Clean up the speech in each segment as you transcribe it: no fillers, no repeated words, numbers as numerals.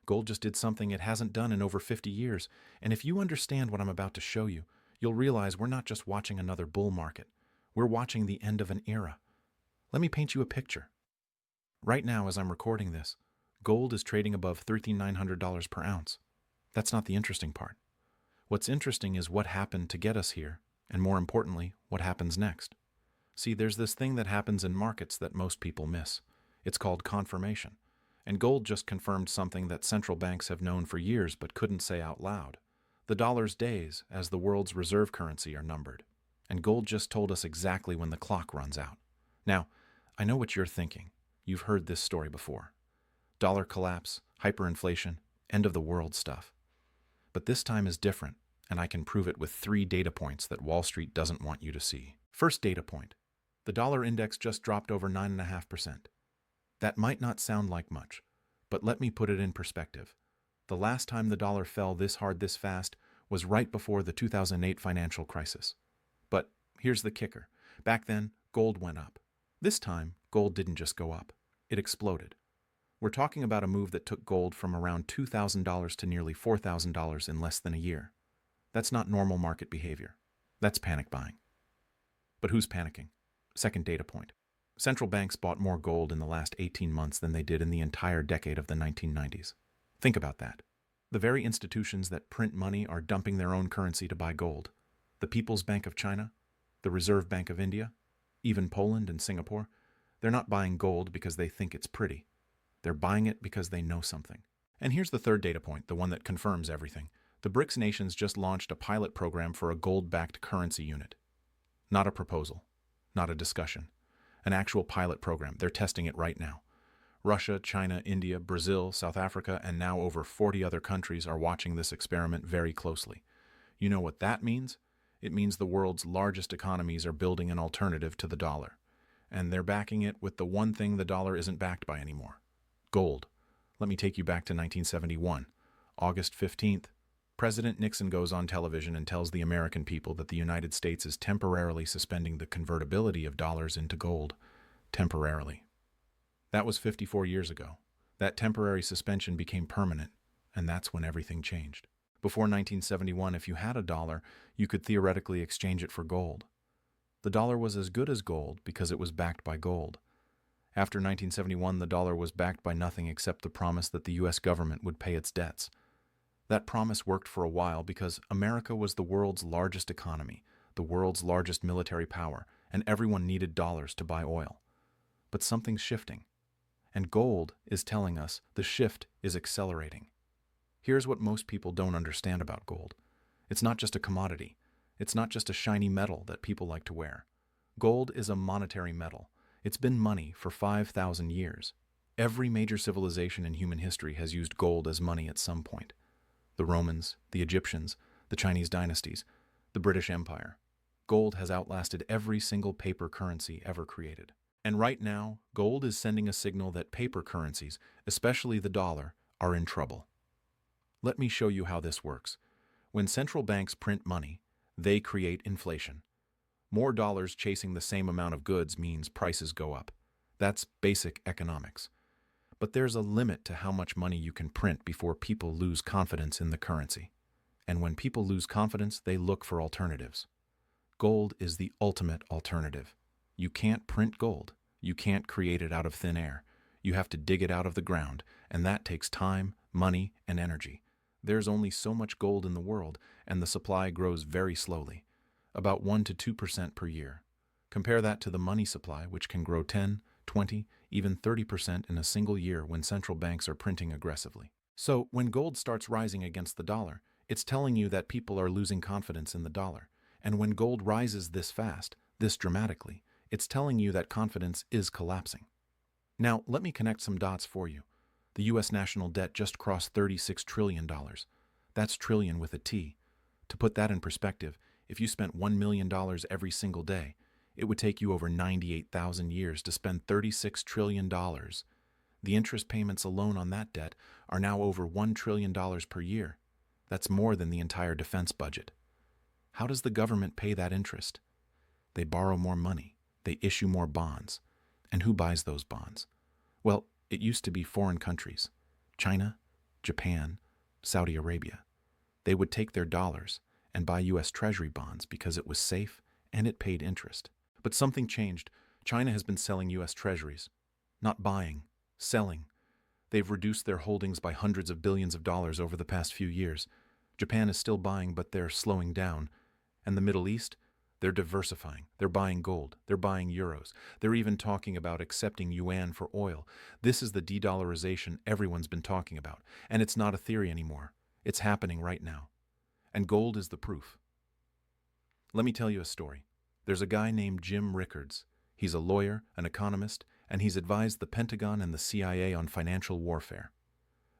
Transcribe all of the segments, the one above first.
Gold just did something it hasn't done in over 50 years, and if you understand what I'm about to show you, you'll realize we're not just watching another bull market. We're watching the end of an era. Let me paint you a picture. Right now, as I'm recording this, gold is trading above $13,900 per ounce. That's not the interesting part. What's interesting is what happened to get us here, and more importantly, what happens next. See, there's this thing that happens in markets that most people miss. It's called confirmation. And gold just confirmed something that central banks have known for years but couldn't say out loud. The dollar's days as the world's reserve currency are numbered. And gold just told us exactly when the clock runs out. Now, I know what you're thinking. You've heard this story before. Dollar collapse, hyperinflation, end of the world stuff. But this time is different, and I can prove it with 3 data points that Wall Street doesn't want you to see. First data point. The dollar index just dropped over 9.5%. That might not sound like much, but let me put it in perspective. The last time the dollar fell this hard this fast was right before the 2008 financial crisis. But here's the kicker. Back then, gold went up. This time, gold didn't just go up. It exploded. We're talking about a move that took gold from around $2,000 to nearly $4,000 in less than a year. That's not normal market behavior. That's panic buying. But who's panicking? Second data point. Central banks bought more gold in the last 18 months than they did in the entire decade of the 1990s. Think about that. The very institutions that print money are dumping their own currency to buy gold. The People's Bank of China, the Reserve Bank of India, even Poland and Singapore. They're not buying gold because they think it's pretty. They're buying it because they know something. And here's the third data point, the one that confirms everything. The BRICS nations just launched a pilot program for a gold-backed currency unit. Not a proposal, not a discussion. An actual pilot program. They're testing it right now. Russia, China, India, Brazil, South Africa, and now over 40 other countries are watching this experiment very closely. You know what that means? It means the world's largest economies are building an alternative to the dollar. And they're backing it with the one thing the dollar isn't backed by anymore. Gold. Let me take you back to 1971. August 15th, President Nixon goes on television and tells the American people that the United States is temporarily suspending the convertibility of dollars into gold. Temporarily. That was 54 years ago. That temporary suspension became permanent, and that's when everything changed. Before 1971, if you had a dollar, you could theoretically exchange it for gold. The dollar was as good as gold because it was backed by gold. After 1971, the dollar was backed by nothing except the promise that the U.S. government would pay its debts. That promise worked for a while because America was the world's largest economy, the world's largest military power, and everyone needed dollars to buy oil. But something's shifting. And gold is telling us the shift is accelerating. Here's what most people don't understand about gold. It's not just a commodity. It's not just a shiny metal that people like to wear. Gold is a monetary metal. It's been money for 5,000 years. Every major civilization in human history has used gold as money at some point. The Romans, the Egyptians, the Chinese dynasties, the British Empire. Gold has outlasted every single paper currency ever created. And right now, gold is sending a signal that paper currencies, especially the dollar, are in trouble. Let me show you how this works. When central banks print money, they create inflation. More dollars chasing the same amount of goods means prices go up. That's basic economics. But there's a limit to how much money you can print before people lose confidence in the currency. And when people lose confidence, they look for alternatives. Gold is the ultimate alternative. You can't print gold. You can't create it out of thin air. You have to dig it out of the ground, and that takes time, money, and energy. There's only so much gold in the world, and the supply grows very slowly, about 1 to 2% per year. Compare that to the money supply, which can grow 10, 20, even 30% in a single year when central banks are printing aggressively. So, when gold starts rising against the dollar, it's telling you that people are losing confidence in the dollar. And when gold rises this fast, this dramatically, it's telling you that confidence is collapsing. Now, let me connect some dots for you. The U.S. national debt just crossed $36 trillion. That's trillion with a T. To put that in perspective, if you spent $1 million every single day, it would take you over 98,000 years to spend $36 trillion. The interest payments alone on that debt are now over $1 trillion per year. That's more than the entire defense budget. How does the government pay that interest? They borrow more money. They issue more bonds. And who buys those bonds? Well, it used to be foreign countries. China, Japan, Saudi Arabia. They would take their dollars and buy U.S. Treasury bonds because it was safe and it paid interest. But something changed. China has been selling U.S. Treasuries. Not buying, selling. They've reduced their holdings by hundreds of billions of dollars over the past few years. Japan is still buying, but they're slowing down. And the Middle East? They're diversifying. They're buying gold. They're buying euros. They're even talking about accepting yuan for oil. This is the de-dollarization everyone's been talking about. And it's not a theory anymore. It's happening right now. And gold is the proof. Let me tell you a story. There's a guy named Jim Rickards. He's a lawyer, an economist, and he's advised the Pentagon and the CIA on financial warfare.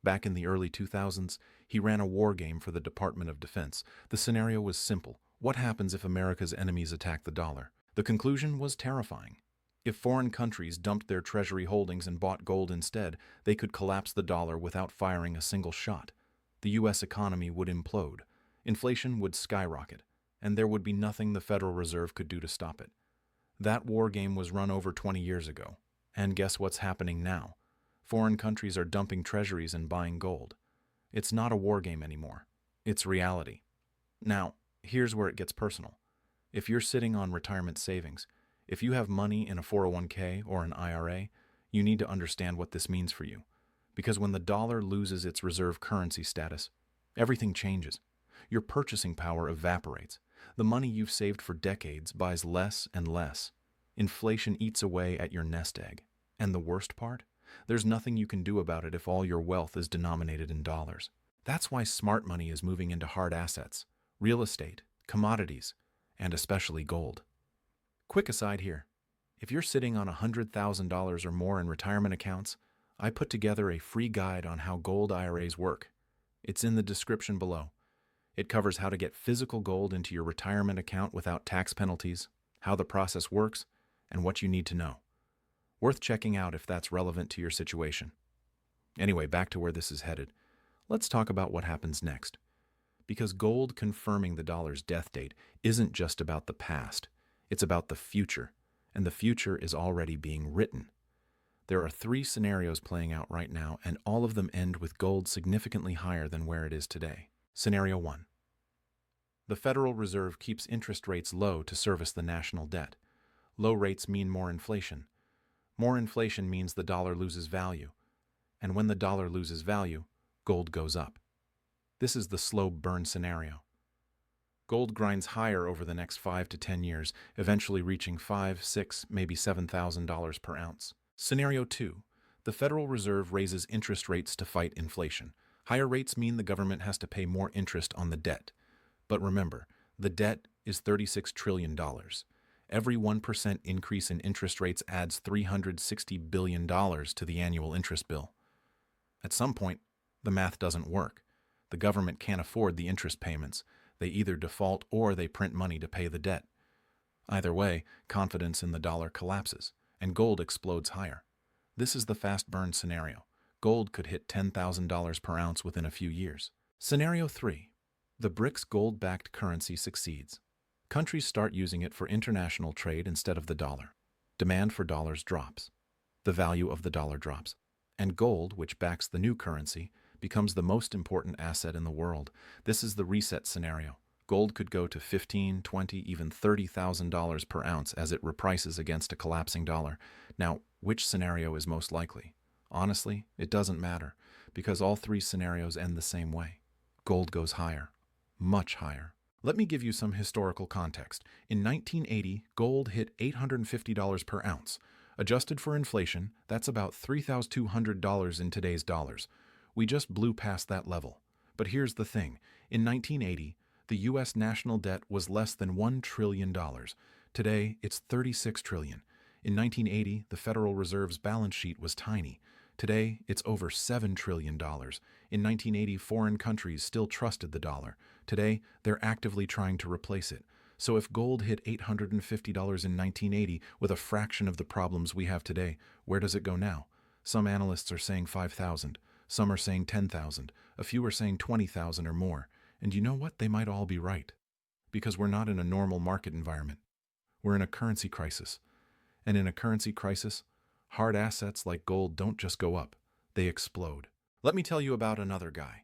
Back in the early 2000s, he ran a war game for the Department of Defense. The scenario was simple. What happens if America's enemies attack the dollar? The conclusion was terrifying. If foreign countries dumped their treasury holdings and bought gold instead, they could collapse the dollar without firing a single shot. The U.S. economy would implode. Inflation would skyrocket, and there would be nothing the Federal Reserve could do to stop it. That war game was run over 20 years ago. And guess what's happening now? Foreign countries are dumping treasuries and buying gold. It's not a war game anymore. It's reality. Now, here's where it gets personal. If you're sitting on retirement savings, if you have money in a 401k or an IRA, you need to understand what this means for you. Because when the dollar loses its reserve currency status, everything changes. Your purchasing power evaporates. The money you've saved for decades buys less and less. Inflation eats away at your nest egg. And the worst part? There's nothing you can do about it if all your wealth is denominated in dollars. That's why smart money is moving into hard assets, real estate, commodities, and especially gold. Quick aside here. If you're sitting on $100,000 or more in retirement accounts, I put together a free guide on how gold IRAs work. It's in the description below. It covers how to get physical gold into your retirement account without tax penalties, how the process works, and what you need to know. Worth checking out if that's relevant to your situation. Anyway, back to where this is headed. Let's talk about what happens next. Because gold confirming the dollar's death date isn't just about the past, it's about the future, and the future is already being written. There are 3 scenarios playing out right now, and all of them end with gold significantly higher than where it is today. Scenario 1. The Federal Reserve keeps interest rates low to service the national debt. Low rates mean more inflation. More inflation means the dollar loses value. And when the dollar loses value, gold goes up. This is the slow burn scenario. Gold grinds higher over the next 5 to 10 years, eventually reaching $5,000, $6,000, maybe $7,000 per ounce. Scenario 2. The Federal Reserve raises interest rates to fight inflation. Higher rates mean the government has to pay more interest on the debt. But remember, the debt is $36 trillion. Every 1% increase in interest rates adds $360 billion to the annual interest bill. At some point, the math doesn't work. The government can't afford the interest payments. They either default or they print money to pay the debt. Either way, confidence in the dollar collapses, and gold explodes higher. This is the fast burn scenario. Gold could hit $10,000 per ounce within a few years. Scenario 3. The BRICS gold-backed currency succeeds. Countries start using it for international trade instead of the dollar. Demand for dollars drops. The value of the dollar drops. And gold, which backs the new currency, becomes the most important asset in the world. This is the reset scenario. Gold could go to $15,000, $20,000, even $30,000 per ounce as it reprices against a collapsing dollar. Now, which scenario is most likely? Honestly, it doesn't matter, because all 3 scenarios end the same way. Gold goes higher, much higher. Let me give you some historical context. In 1980, gold hit $850 per ounce. Adjusted for inflation, that's about $3,200 in today's dollars. We just blew past that level. But here's the thing. In 1980, the U.S. national debt was less than $1 trillion. Today, it's $36 trillion. In 1980, the Federal Reserve's balance sheet was tiny. Today, it's over $7 trillion. In 1980, foreign countries still trusted the dollar. Today, they're actively trying to replace it. So if gold hit $850 in 1980 with a fraction of the problems we have today, where does it go now? Some analysts are saying 5,000. Some are saying 10,000. A few are saying 20,000 or more. And you know what? They might all be right. Because we're not in a normal market environment. We're in a currency crisis. And in a currency crisis, hard assets like gold don't just go up, they explode. Let me tell you about another guy.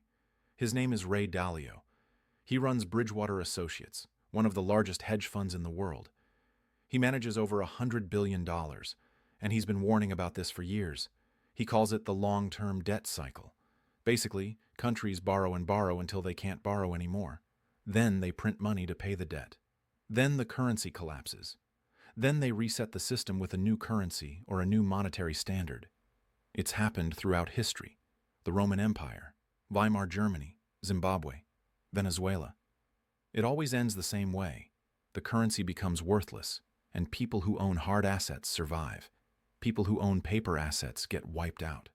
His name is Ray Dalio. He runs Bridgewater Associates, one of the largest hedge funds in the world. He manages over $100 billion, and he's been warning about this for years. He calls it the long-term debt cycle. Basically, countries borrow and borrow until they can't borrow anymore. Then they print money to pay the debt. Then the currency collapses. Then they reset the system with a new currency or a new monetary standard. It's happened throughout history. The Roman Empire, Weimar Germany, Zimbabwe, Venezuela. It always ends the same way. The currency becomes worthless, and people who own hard assets survive. People who own paper assets get wiped out.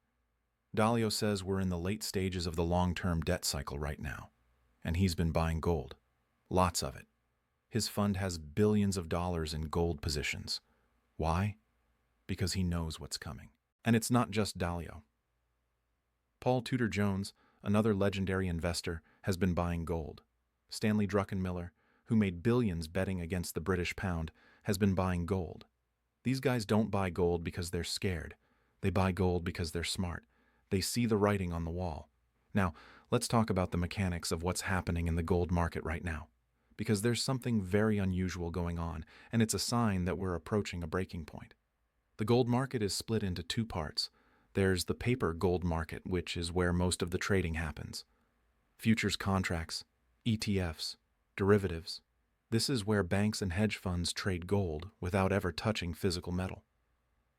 Dalio says we're in the late stages of the long-term debt cycle right now, and he's been buying gold. Lots of it. His fund has billions of dollars in gold positions. Why? Because he knows what's coming. And it's not just Dalio. Paul Tudor Jones, another legendary investor, has been buying gold. Stanley Druckenmiller, who made billions betting against the British pound, has been buying gold. These guys don't buy gold because they're scared. They buy gold because they're smart. They see the writing on the wall. Now, let's talk about the mechanics of what's happening in the gold market right now. Because there's something very unusual going on, and it's a sign that we're approaching a breaking point. The gold market is split into two parts. There's the paper gold market, which is where most of the trading happens. Futures contracts, ETFs, derivatives. This is where banks and hedge funds trade gold without ever touching physical metal.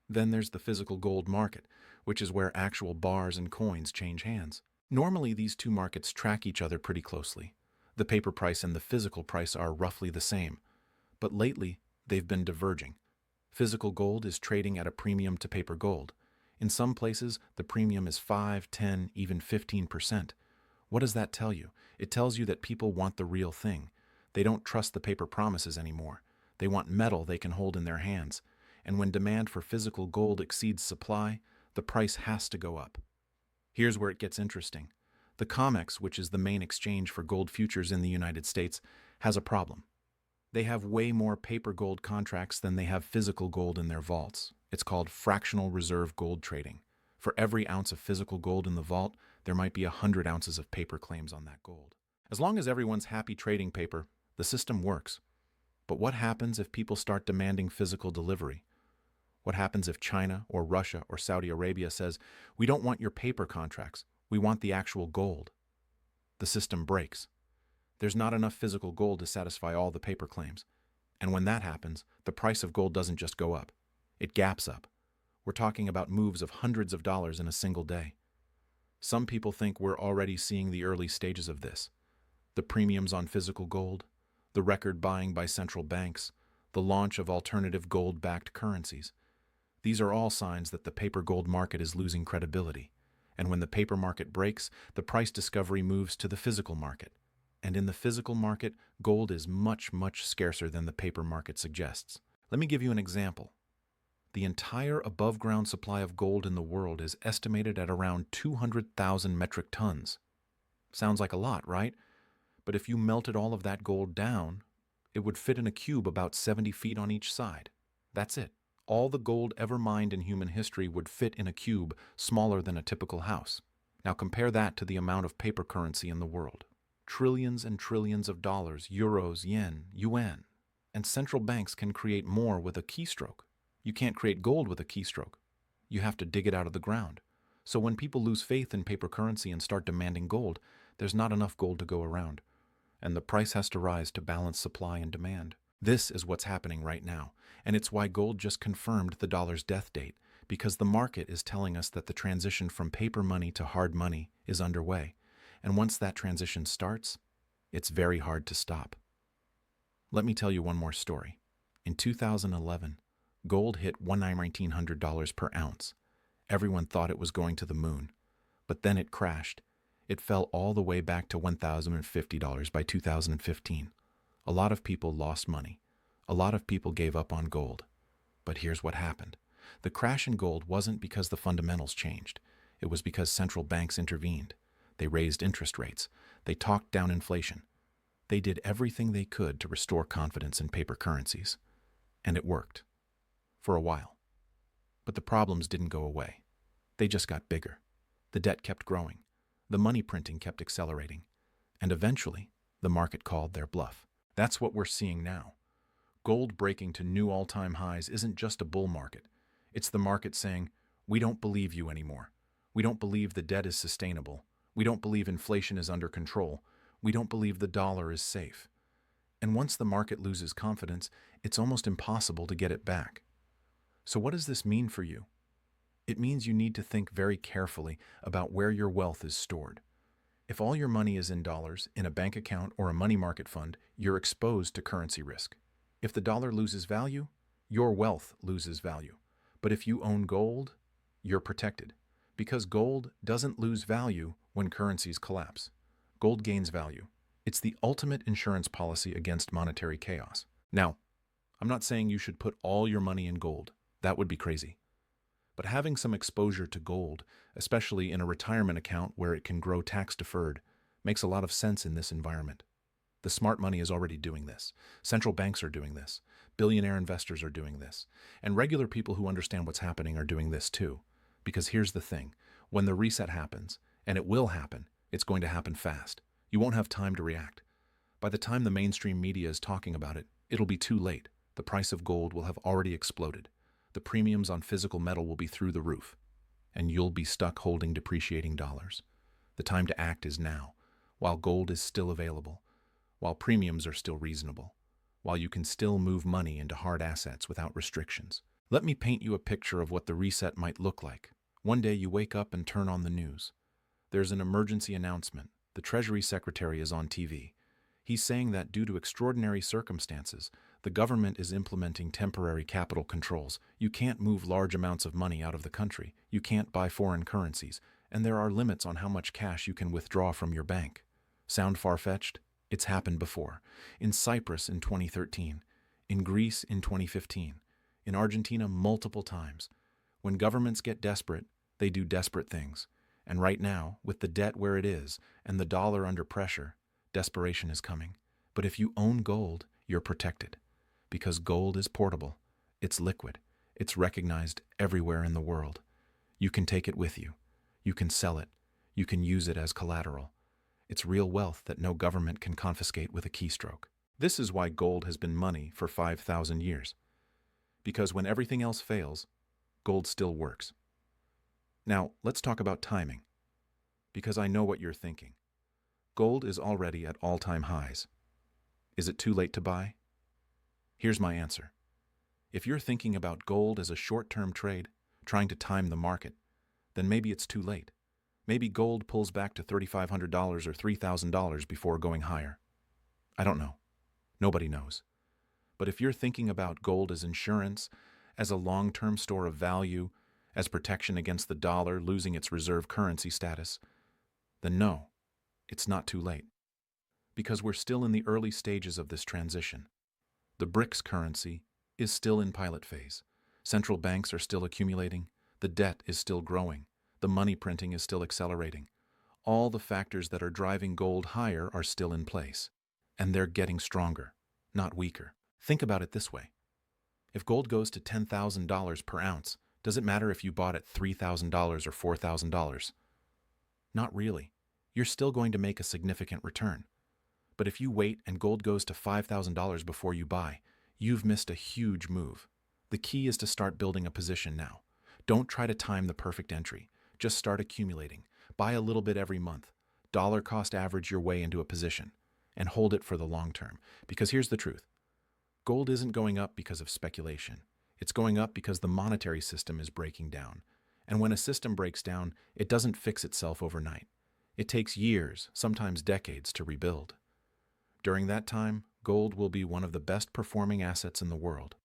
Then there's the physical gold market, which is where actual bars and coins change hands. Normally, these two markets track each other pretty closely. The paper price and the physical price are roughly the same. But lately, they've been diverging. Physical gold is trading at a premium to paper gold. In some places, the premium is 5, 10, even 15%. What does that tell you? It tells you that people want the real thing. They don't trust the paper promises anymore. They want metal they can hold in their hands. And when demand for physical gold exceeds supply, the price has to go up. Here's where it gets interesting. The COMEX, which is the main exchange for gold futures in the United States, has a problem. They have way more paper gold contracts than they have physical gold in their vaults. It's called fractional reserve gold trading. For every ounce of physical gold in the vault, there might be 100 ounces of paper claims on that gold. As long as everyone's happy trading paper, the system works. But what happens if people start demanding physical delivery? What happens if China or Russia or Saudi Arabia says, "We don't want your paper contracts, we want the actual gold"? The system breaks. There's not enough physical gold to satisfy all the paper claims. And when that happens, the price of gold doesn't just go up. It gaps up. We're talking about moves of hundreds of dollars in a single day. Some people think we're already seeing the early stages of this. The premiums on physical gold, the record buying by central banks, the launch of alternative gold-backed currencies. These are all signs that the paper gold market is losing credibility. And when the paper market breaks, the price discovery moves to the physical market. And in the physical market, gold is much, much scarcer than the paper market suggests. Let me give you an example. The entire above-ground supply of gold in the world is estimated at around 200,000 metric tons. Sounds like a lot, right? But if you melted all of that gold down, it would fit in a cube about 70 feet on each side. That's it. All the gold ever mined in human history would fit in a cube smaller than a typical house. Now compare that to the amount of paper currency in the world. Trillions and trillions of dollars, euros, yen, yuan. And central banks can create more with a keystroke. You can't create gold with a keystroke. You have to dig it out of the ground. So when people lose faith in paper currency and start demanding gold, there's not enough gold to go around. And the price has to rise to balance supply and demand. This is what's happening right now, and it's why gold just confirmed the dollar's death date, because the market is telling us that the transition from paper money to hard money is underway, and once that transition starts, it's very hard to stop. Let me tell you one more story. In 2011, gold hit $1,900 per ounce. Everyone thought it was going to the moon, but then it crashed. It fell all the way back to $1,050 by 2015. A lot of people lost money. A lot of people gave up on gold. But here's what happened. The crash in gold wasn't because the fundamentals changed. It was because central banks intervened. They raised interest rates. They talked down inflation. They did everything they could to restore confidence in paper currencies. And it worked. For a while. But the problems didn't go away. They just got bigger. The debt kept growing. The money printing kept accelerating. And eventually, the market called their bluff. That's what we're seeing now. Gold breaking to new all-time highs isn't just a bull market. It's the market saying, we don't believe you anymore. We don't believe the debt is sustainable. We don't believe inflation is under control. We don't believe the dollar is safe. And once the market loses confidence, it's almost impossible to get it back. So what does this mean for you? It means you need to think very carefully about where your wealth is stored. If all your money is in dollars, in a bank account or a money market fund, you're exposed to currency risk. If the dollar loses value, your wealth loses value. But if you own gold, you're protected. Because gold doesn't lose value when currencies collapse. Gold gains value. It's the ultimate insurance policy against monetary chaos. Now, I'm not saying you should put all your money in gold. That would be crazy. But having some exposure to gold, especially in a retirement account where it can grow tax-deferred, makes a lot of sense in this environment. The smart money is already doing this. Central banks are doing this. Billionaire investors are doing this. And regular people who understand what's happening are doing this too. Because here's the thing. When the reset happens, and it will happen, it's going to happen fast. You won't have time to react. By the time the mainstream media is talking about it, it'll be too late. The price of gold will have already exploded. The premiums on physical metal will be through the roof. And you'll be stuck holding depreciating dollars. The time to act is now, while gold is still available, while premiums are still reasonable, while you can still move money into hard assets without restrictions. Let me paint you a picture of what the reset might look like. One day you wake up and turn on the news. There's an emergency announcement. The Treasury Secretary is on TV. He's saying that due to extraordinary circumstances, the government is implementing temporary capital controls. You can't move large amounts of money out of the country. You can't buy foreign currencies. And there are limits on how much cash you can withdraw from your bank. Sound far-fetched? It's happened before. In Cyprus in 2013. In Greece in 2015. In Argentina multiple times. When governments get desperate, they do desperate things. And right now, with the debt where it is and the dollar under pressure, desperation is coming. But if you own gold, you're protected. Because gold is portable. It's liquid. It's recognized everywhere in the world. You can take it with you. You can sell it. You can use it as collateral. It's real wealth that no government can confiscate with a keystroke. This is why gold has been money for 5,000 years. Because when everything else fails, gold still works. Now, let's talk about timing. Because I know what you're thinking. Gold is already at all-time highs. Is it too late to buy? Here's my answer. If you're thinking about gold as a short-term trade, trying to time the market, then maybe it's too late. Maybe gold pulls back to $3,500 or $3,000 before going higher. I don't know. Nobody knows. But if you're thinking about gold as insurance, as a long-term store of value, as protection against the dollar losing its reserve currency status, then no, it's not too late. Because we're still in the early stages of this transition. The BRICS currency is still in pilot phase. Central banks are still accumulating. The debt is still growing. The money printing is still accelerating. All the factors that are driving gold higher are still in place. And they're getting stronger, not weaker. Think about it this way. If gold goes to $10,000 per ounce, does it matter if you bought at $3,000 or $4,000? Not really. You're still going to make a significant return. But if you wait and gold goes to $5,000 before you buy, you've missed a huge move. The key is to start building a position now. Don't try to time the perfect entry. Just start accumulating. Buy a little bit every month. Dollar cost average your way into a position. And hold it for the long term. Because here's the truth. Gold isn't going up because of speculation. It's going up because the monetary system is breaking down. And when a system breaks down, it doesn't fix itself overnight. It takes years, sometimes decades, to rebuild. During that time, gold will be one of the best performing assets in the world.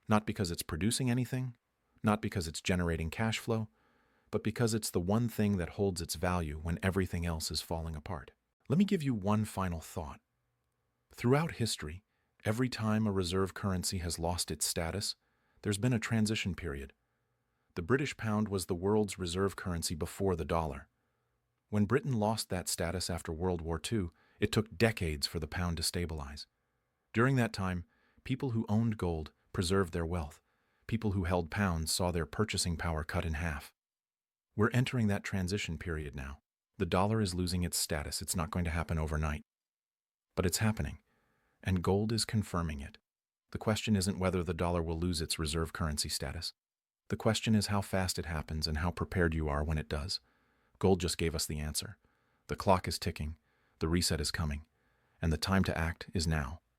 Not because it's producing anything, not because it's generating cash flow, but because it's the one thing that holds its value when everything else is falling apart. Let me give you one final thought. Throughout history, every time a reserve currency has lost its status, there's been a transition period. The British pound was the world's reserve currency before the dollar. When Britain lost that status after World War II, it took decades for the pound to stabilize. During that time, people who owned gold preserved their wealth. People who held pounds saw their purchasing power cut in half. We're entering that transition period now. The dollar is losing its status. It's not going to happen overnight. But it's happening, and gold is confirming it. The question isn't whether the dollar will lose its reserve currency status. The question is how fast it happens and how prepared you are when it does. Gold just gave us the answer. The clock is ticking, the reset is coming, and the time to act is now.